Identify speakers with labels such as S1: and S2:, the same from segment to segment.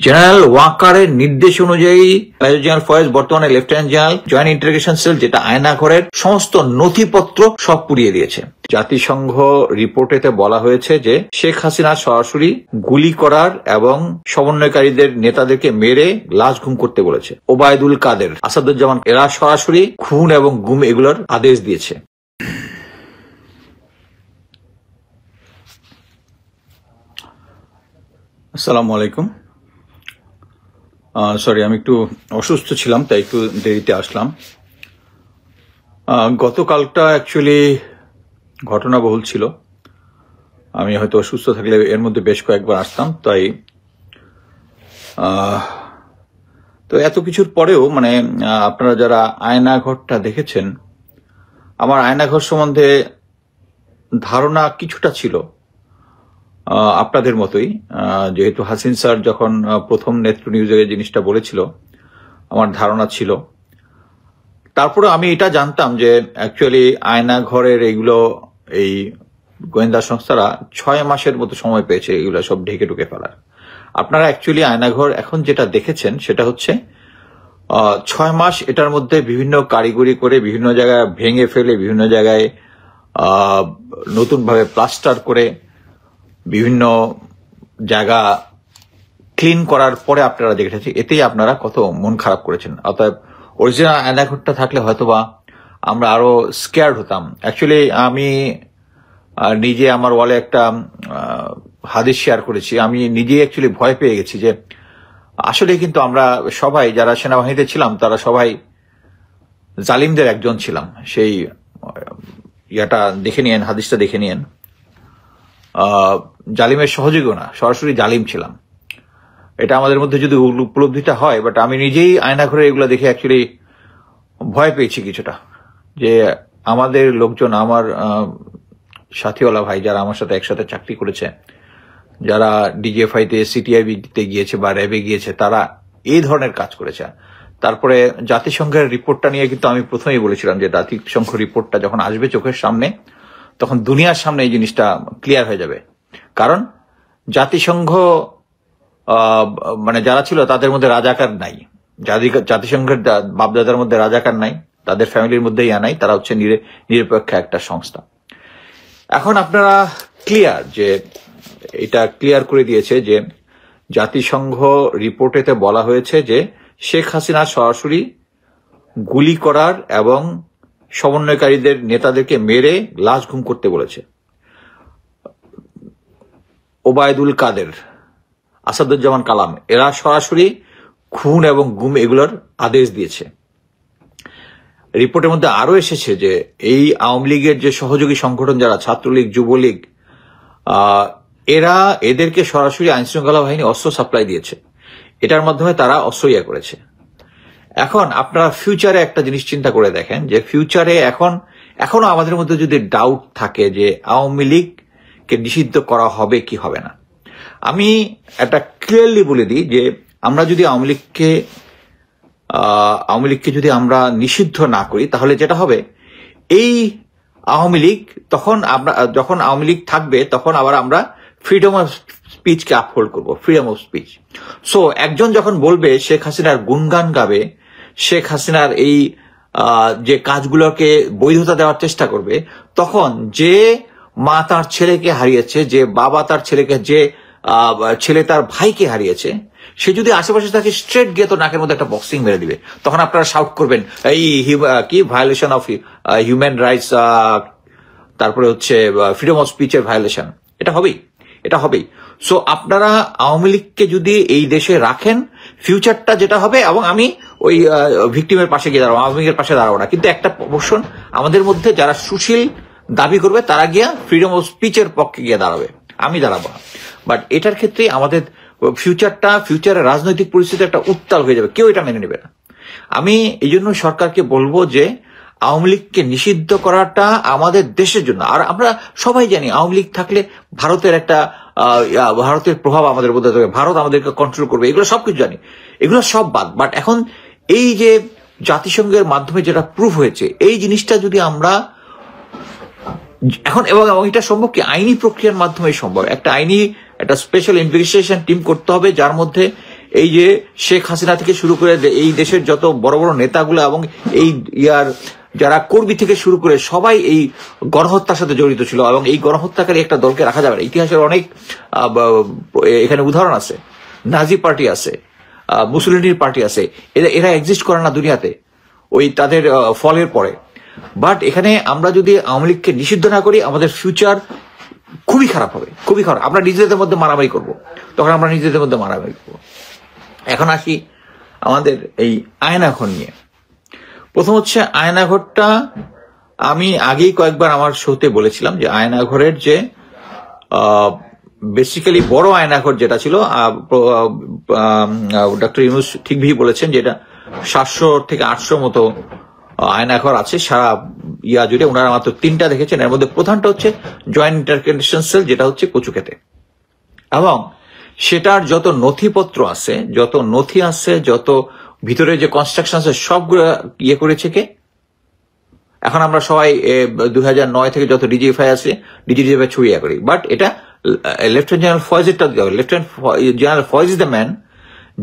S1: General ওয়াকারের নির্দেশ অনুযায়ী মেজর জেনারেল ফয়েজ বর্তমানে lieutenant general joint interrogation sell, যেটা আয়নাঘরের সমস্ত নথিপত্র সব পুড়িয়ে দিয়েছে। জাতিসংঘ রিপোর্টেতে বলা হয়েছে যে শেখ হাসিনা সরাসরি গুলি করার এবং সমন্বয়কারীদের নেতাদেরকে মেরে লাশ গুম করতে বলেছে। ওবায়দুল কাদের, আসাদুজ্জামান, এরা সরাসরি খুন এবং গুম এগুলোর আদেশ দিয়েছে। আসসালামু আলাইকুম। সরি, আমি একটু অসুস্থ ছিলাম, তাই একটু দেরিতে আসলাম। গতকালটা অ্যাকচুয়ালি ঘটনাবহুল ছিল। আমি হয়তো অসুস্থ থাকলে এর মধ্যে বেশ কয়েকবার আসতাম, তাই তো এত কিছুর পরেও মানে আপনারা যারা আয়নাঘরটা দেখেছেন, আমার আয়নাঘর সম্বন্ধে ধারণা কিছুটা ছিল আপনাদের মতোই। যেহেতু হাসিন স্যার যখন প্রথম নেত্র নিউজে জিনিসটা বলেছিল, আমার ধারণা ছিল। তারপরে আমি এটা জানতাম যে অ্যাকচুয়ালি আয়নাঘরের এগুলো এই গোয়েন্দা সংস্থারা 6 মাসের মতো সময় পেয়েছে এগুলো সব ঢেকে ঢুকে ফেলার। আপনারা অ্যাকচুয়ালি আয়নাঘর এখন যেটা দেখেছেন সেটা হচ্ছে 6 মাস এটার মধ্যে বিভিন্ন কারিগরি করে বিভিন্ন জায়গায় ভেঙে ফেলে, বিভিন্ন জায়গায় নতুনভাবে প্লাস্টার করে বিভিন্ন জায়গা ক্লিন করার পরে আপনারা দেখেছেন। এতেই আপনারা কত মন খারাপ করেছেন। অতএব অরিজিনাল আয়নাঘরটা থাকলে হয়তোবা আমরা আরো স্কেয়ার্ড হতাম। অ্যাকচুয়ালি আমি নিজে আমার ওয়ালে একটা হাদিস শেয়ার করেছি। আমি নিজে অ্যাকচুয়ালি ভয় পেয়ে গেছি যে আসলে কিন্তু আমরা সবাই যারা সেনাবাহিনীতে ছিলাম তারা সবাই জালিমদের একজন ছিলাম। সেই ইয়াটা দেখে নিয়েন, হাদিসটা দেখে নিয়েন। জালিমের সহযোগীও না, সরাসরি জালিম ছিলাম। এটা আমাদের মধ্যে যদি উপলব্ধিটা হয়, বাট আমি নিজেই আয়নাঘরে এগুলো দেখে অ্যাকচুয়ালি ভয় পেয়েছি কিছুটা, যে আমাদের লোকজন, আমার সাথীওয়ালা ভাই যারা আমার সাথে একসাথে চাকরি করেছে, যারা ডিজিএফআইতে সিটিআইবিতে গিয়েছে বা র্যাবে গিয়েছে, তারা এই ধরনের কাজ করেছে। তারপরে জাতিসংঘের রিপোর্টটা নিয়ে কিন্তু আমি প্রথমেই বলেছিলাম যে জাতিসংঘ রিপোর্টটা যখন আসবে চোখের সামনে, তখন দুনিয়ার সামনে এই জিনিসটা ক্লিয়ার হয়ে যাবে। কারণ জাতিসংঘ মানে যারা ছিল তাদের মধ্যে রাজাকার নাই, জাতিসংঘের বাপদাদার মধ্যে রাজাকার নাই, তাদের ফ্যামিলির মধ্যে ইয়া নাই, তারা হচ্ছে নিরপেক্ষ একটা সংস্থা। এখন আপনারা ক্লিয়ার যে এটা ক্লিয়ার করে দিয়েছে যে জাতিসংঘ রিপোর্টেতে বলা হয়েছে যে শেখ হাসিনা সরাসরি গুলি করার এবং সমন্বয়কারীদের নেতাদেরকে মেরে লাশ গুম করতে বলেছে। ওবায়দুল কাদের, আসাদুজ্জামান কালাম, এরা সরাসরি খুন এবং গুম এগুলোর আদেশ দিয়েছে। রিপোর্টের মধ্যে আরো এসেছে যে এই আওয়ামী লীগের যে সহযোগী সংগঠন যারা ছাত্রলীগ, যুবলীগ, এদেরকে সরাসরি আইনশৃঙ্খলা বাহিনী অস্ত্র সাপ্লাই দিয়েছে। এটার মাধ্যমে তারা অস্ত্র ইয়া করেছে। এখন আপনারা ফিউচারে একটা জিনিস চিন্তা করে দেখেন যে ফিউচারে এখনো আমাদের মধ্যে যদি ডাউট থাকে যে আওয়ামী লীগকে নিষিদ্ধ করা হবে কি হবে না, আমি একটা ক্লিয়ারলি বলে দিই যে আমরা যদি আওয়ামী লীগকে যদি আমরা নিষিদ্ধ না করি, তাহলে যেটা হবে, এই আওয়ামী লীগ যখন আওয়ামী লীগ থাকবে তখন আবার আমরা ফ্রিডম অফ স্পিচকে আপহোল্ড করবো, ফ্রিডম অফ স্পিচ। সো একজন যখন বলবে শেখ হাসিনার গুণগান গাবে, শেখ হাসিনার এই যে কাজগুলোকে বৈধতা দেওয়ার চেষ্টা করবে, তখন যে মা তার ছেলেকে হারিয়েছে, যে বাবা তার ছেলেকে, যে ছেলে তার ভাইকে হারিয়েছে, সে যদি আশেপাশে থাকে স্ট্রেট গিয়ে তো নাকের মধ্যে একটা বক্সিং মেরে দিবে। তখন আপনারা শাউট করবেন এই কি ভায়োলেশন অফ হিউম্যান রাইটস, তারপরে হচ্ছে ফ্রিডম অফ স্পিচের ভায়োলেশন। এটা হবেই। সো আপনারা আওয়ামী লীগকে যদি এই দেশে রাখেন, ফিউচারটা যেটা হবে, এবং আমি ওই ভিকটিমের পাশে গিয়ে দাঁড়াবো, আওয়ামী লীগের পাশে দাঁড়াবো না, কিন্তু একটা পোর্শন আমাদের মধ্যে যারা সুশীল দাবি করবে তারা গিয়া ফ্রিডম অফ স্পিচের পক্ষে গিয়ে দাঁড়াবে, আমি দাঁড়াবো না। বাট এটার ক্ষেত্রে আমাদের ফিউচারের রাজনৈতিক পরিস্থিতি একটা উত্তাল হয়ে যাবে, কেউ এটা মেনে নেবে না। আমি এই জন্য সরকারকে বলবো যে আওয়ামী লীগকে নিষিদ্ধ করাটা আমাদের দেশের জন্য, আর আমরা সবাই জানি আওয়ামী লীগ থাকলে ভারতের প্রভাব আমাদের মধ্যে থাকবে, ভারত আমাদেরকে কন্ট্রোল করবে, এগুলো সবকিছু জানি, এগুলো সব বাদ। বাট এখন এই যে জাতিসংঘের মাধ্যমে যেটা প্রুফ হয়েছে, এই জিনিসটা যদি আমরা এখন, এবং এটা সম্ভব কি আইনি প্রক্রিয়ার মাধ্যমে সম্ভব, একটা স্পেশাল ইনভেস্টিগেশন টিম করতে হবে, যার মধ্যে এই যে শেখ হাসিনা থেকে শুরু করে এই দেশের যত বড় বড় নেতাগুলো এবং এই যারা কর্মী থেকে শুরু করে সবাই এই গণহত্যার সাথে জড়িত ছিল, এবং এই গণহত্যাকারী একটা দলকে রাখা যাবে না। ইতিহাসের অনেক এখানে উদাহরণ আছে, নাজি পার্টি আছে, মুসলিনির পার্টি আছে, এরা এক্সিস্ট করে না দুনিয়াতে ওই তাদের ফলের পরে। বাট এখানে আমরা যদি আওয়ামী লীগকে নিষিদ্ধ না করি, আমাদের ফিউচার খুবই খারাপ হবে, খুবই খারাপ। আমরা নিজেদের মধ্যে মারামারি করব, তখন আমরা নিজেদের মধ্যে মারামারি করব। এখন আসি আমাদের এই আয়নাঘর নিয়ে। প্রথম হচ্ছে আয়নাঘরটা, আমি আগেই কয়েকবার আমার শোতে বলেছিলাম যে আয়নাঘরের যে বেসিক্যালি বড় আয়নাঘর যেটা ছিল, ডক্টর ইউনূস ঠিকই বলেছেন যে এটা 700 থেকে 800 মতো আয়নাঘর আছে সারা জুড়ে। ওনারা মাত্র 3টা দেখেছেন। এর মধ্যে প্রধানটা হচ্ছে জয়েন্ট ইন্টারকন্ডিশন সেল, যেটা হচ্ছে কচুক্ষেতে, এবং সেটার যত নথিপত্র আছে, যত নথি আছে, যত ভিতরে যে কনস্ট্রাকশন আছে, সবগুলো করেছে কে? এখন আমরা সবাই 2009 থেকে যত ডিজিএফআই আছে, ডিজিএফআই ছুঁয়ে করি, বাট এটা লেফটেন্যান্ট জেনারেল ফয়েজেরটা দিতে হবে। Lieutenant general Faiz is the man,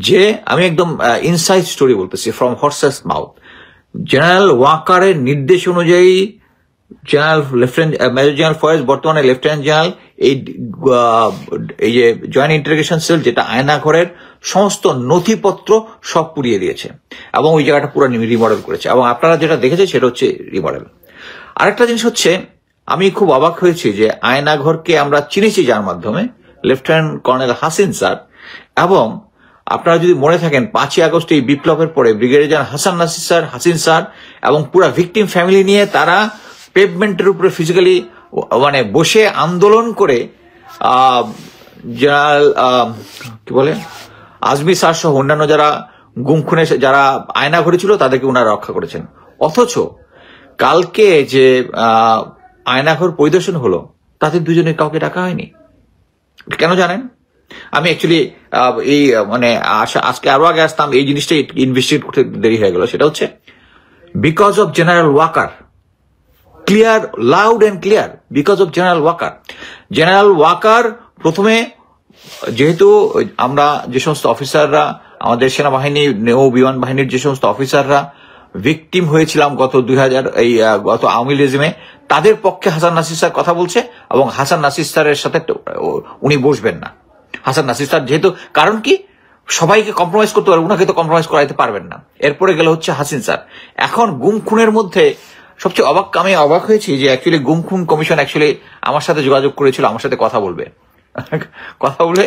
S1: যে আমি একদম ইনসাইড স্টোরি বলতেছি, ফ্রম হর্সেস মাউথ। জেনারেল ওয়াকারের নির্দেশ অনুযায়ী মেজর জেনারেল ফয়েজ, বর্তমানে লেফটেন্যান্ট জেনারেল, এই যে জয়েন্ট ইন্টারোগেশন সেল, যেটা আয়নাঘরের সমস্ত নথিপত্র সব পুড়িয়ে দিয়েছে এবং ওই জায়গাটা পুরো রিমডেল করেছে, এবং আপনারা যেটা দেখেছেন সেটা হচ্ছে রিমডেল। আরেকটা জিনিস হচ্ছে, আমি খুব অবাক হয়েছি যে আয়নাঘরকে আমরা চিনেছি যার মাধ্যমে, লেফটেন্যান্ট কর্নেল হাসিন স্যার। এবং আপনারা যদি মনে থাকেন 5ই আগস্ট এই বিপ্লবের পরে brigadier general Hasan Nasir sir, Hasin sir এবং পুরা ভিকটিম ফ্যামিলি নিয়ে তারা পেভমেন্টের উপরে ফিজিক্যালি মানে বসে আন্দোলন করে জেনারেল কি বলে আজমি স্যার সহ অন্যান্য যারা গুম খুনে যারা আয়নাঘরে ছিল তাদেরকে ওনারা রক্ষা করেছেন। অথচ কালকে যে আয়নাঘর পরিদর্শন হলো, তাদের দুজনের কাউকে ডাকা হয়নি। কেন জানেন? আমি অ্যাকচুয়ালি এই মানে আজকে আরো আগে আসতাম, এই জিনিসটা ইনভেস্টিগেট করতে দেরি হয়ে গেল। সেটা হচ্ছে because of general Waker, clear, loud and clear, because of general Waker. General Waker প্রথমে, যেহেতু আমরা যে সমস্ত অফিসাররা, আমাদের সেনাবাহিনী, নৌ বিমান বাহিনীর যে সমস্ত অফিসাররা ভিকটিম হয়েছিলাম গত আওয়ামী রেজিমে, তাদের পক্ষে হাসান নাসির স্যার কথা বলছে, এবং হাসান নাসির স্যারের সাথে উনি বসবেন না। হাসান নাসির স্যার যেহেতু, কারণ কি, সবাইকে কম্প্রোমাইজ করতে পারবে, উনাকে তো কম্প্রোমাইজ করাইতে পারবেন না। এরপরে গেল হচ্ছে হাসিন স্যার। এখন গুম খুনের মধ্যে সবচেয়ে আমি অবাক হয়েছি যে অ্যাকচুয়ালি গুম খুন কমিশন অ্যাকচুয়ালি আমার সাথে যোগাযোগ করেছিল, আমার সাথে কথা বলবে। কথা বলে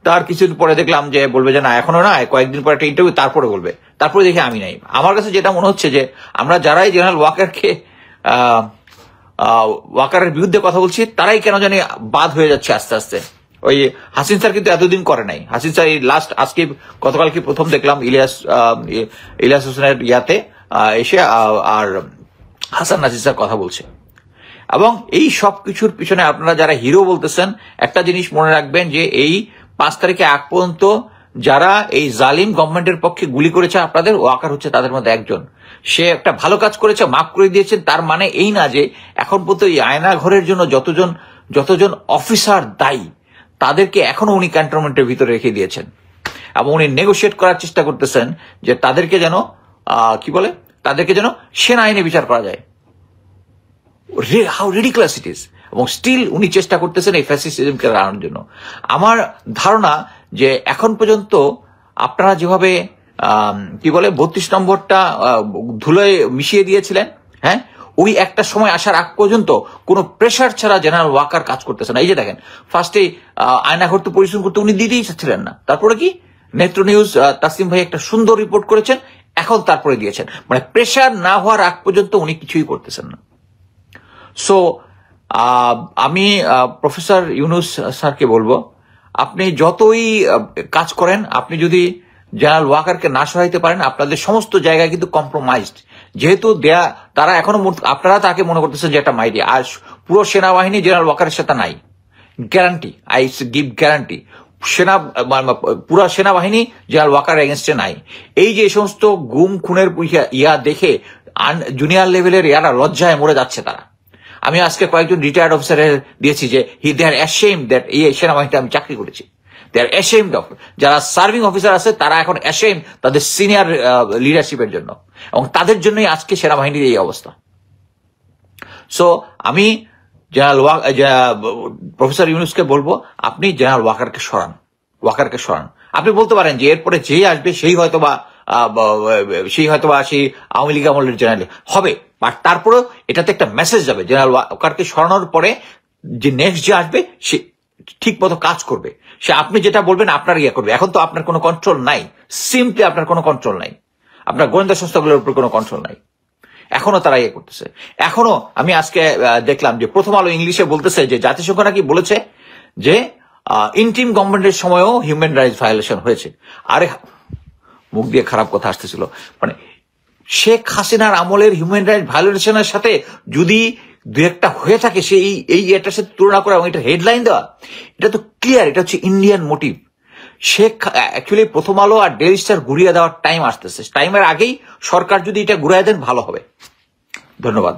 S1: তার কিছুদিন পরে দেখলাম যে বলবে যে না, এখনো না, কয়েকদিন পরে একটা ইন্টারভিউ, তারপরে বলবে। তারপরে দেখে আমি নাই। আমার কাছে যেটা মনে হচ্ছে যে আমরা যারাই জেনারেল ওয়াকারের বিরুদ্ধে কথা বলছি, তারাই কেন জানি বাদ হয়ে যাচ্ছে আস্তে আস্তে। ওই হাসিন স্যার কিন্তু এতদিন করে নাই। হাসিন স্যার এই লাস্ট আজকে গতকালকে প্রথম দেখলাম ইলিয়াস হোসেনের এসে আর হাসান নাসির স্যার কথা বলছে। এবং এই সব কিছুর পিছনে আপনারা যারা হিরো বলতেছেন, একটা জিনিস মনে রাখবেন যে এই 5 তারিখে আগ পর্যন্ত যারা এই জালিম গভর্নমেন্টের পক্ষে গুলি করেছে, আপনাদের ওয়াকার হচ্ছে তাদের মধ্যে একজন। সে একটা ভালো কাজ করেছে, মাফ করে দিয়েছেন, তার মানে এই না যে এখন পর্যন্ত এই আয়নাঘরের জন্য যতজন অফিসার দায়ী, তাদেরকে এখনো উনি ক্যান্টনমেন্টের ভিতরে রেখে দিয়েছেন, এবং উনি নেগোশিয়েট করার চেষ্টা করতেছেন যে তাদেরকে যেন সেনা আইনে বিচার করা যায়। How ridiculous it is. এবং স্টিল উনি চেষ্টা করতেছেন এই ফ্যাসিস্টকে আনার জন্য। আমার ধারণা যে এখন পর্যন্ত আপনারা যেভাবে 32 নম্বরটা ধুলোয় মিশিয়ে দিয়েছিলেন, হ্যাঁ, ওই একটা সময় আসার আগ পর্যন্ত কোনো প্রেশার ছাড়া জেনারেল ওয়াকার কাজ করতেছে না। এই যে দেখেন, ফার্স্টে আয়নাঘর তো পরিশ্রম করতে উনি দিতেই চাচ্ছিলেন না, তারপরে কি নেত্র নিউজ তাসিম ভাই একটা সুন্দর রিপোর্ট করেছেন, এখন তারপরে দিয়েছেন। মানে প্রেশার না হওয়ার আগ পর্যন্ত উনি কিছুই করতেছেন না। সো আমি প্রফেসর ইউনূস স্যারকে বলবো, আপনি যতই কাজ করেন, আপনি যদি জেনারেল ওয়াকারকে না সহাইতে পারেন, আপনাদের সমস্ত জায়গায় কিন্তু কম্প্রোমাইজড। যেহেতু তারা এখনো, আপনারা তাকে মনে করতেছেন যে একটা মাইটি, আর পুরো সেনাবাহিনী জেনারেল ওয়াকারের সাথে নাই। গ্যারান্টি, আই গিভ গ্যারান্টি, পুরা সেনাবাহিনী জেনারেল ওয়াকার এগেনস্টে নাই। এই যে সমস্ত গুম খুনের দেখে জুনিয়র লেভেলের ইয়ারা লজ্জায় মরে যাচ্ছে তারা। আমি আজকে কয়েকজন রিটায়ার্ড অফিসারের দিয়েছি যে দে আর অ্যাশেমড দ্যাট এই সেনাবাহিনীতে আমি চাকরি করেছি। দে আর অ্যাশেমড অফ, যারা সার্ভিং অফিসার আছে তারা এখন অ্যাশেম তাদের সিনিয়র লিডারশিপের জন্য, এবং তাদের জন্যই আজকে সেনাবাহিনীর এই অবস্থা। সো আমি জেনারেল প্রফেসর ইউনূসকে বলবো, আপনি জেনারেল ওয়াকারকে সরান। আপনি বলতে পারেন যে এরপরে যে আসবে সেই হয়তোবা সেই আওয়ামী লীগ আমলের জেনারেল হবে, বাট তারপরেও এটাতে একটা মেসেজ যাবে, জেনারেল ওয়াকারকে সরানোর পরে যে নেক্সট যে আসবে সে ঠিক মতো কাজ করবে, সে আপনি যেটা বলবেন আপনার ইয়ে করবে। এখন তো আপনার কোনো কন্ট্রোল নাই, সিম্পলি আপনার কোনো কন্ট্রোল নাই, আপনার গোয়েন্দা সংস্থাগুলোর উপর কোনো কন্ট্রোল নাই, এখনো তারা ইয়ে করতেছে। এখনো আমি আজকে দেখলাম যে প্রথম আলো ইংলিশে বলতেছে যে জাতিসংঘ নাকি বলেছে যে ইন্টিম গভর্নমেন্টের সময়ও হিউম্যান রাইটস ভায়োলেশন হয়েছে। আরে মুখ দিয়ে খারাপ কথা আসতেছিল, মানে শেখ হাসিনার আমলের হিউম্যান রাইটস ভায়োলেশনের সাথে যদি দু একটা হয়ে থাকে সেই এটার সাথে তুলনা করা এবং এটা হেডলাইন দেওয়া, এটা তো ক্লিয়ার, এটা হচ্ছে ইন্ডিয়ান মোটিভ। অ্যাকচুয়ালি প্রথম আলো আর ডেইলি স্টার ঘুরিয়ে দেওয়ার টাইম আসতেছে, টাইমের আগেই সরকার যদি এটা ঘুরিয়ে দেন ভালো হবে। ধন্যবাদ।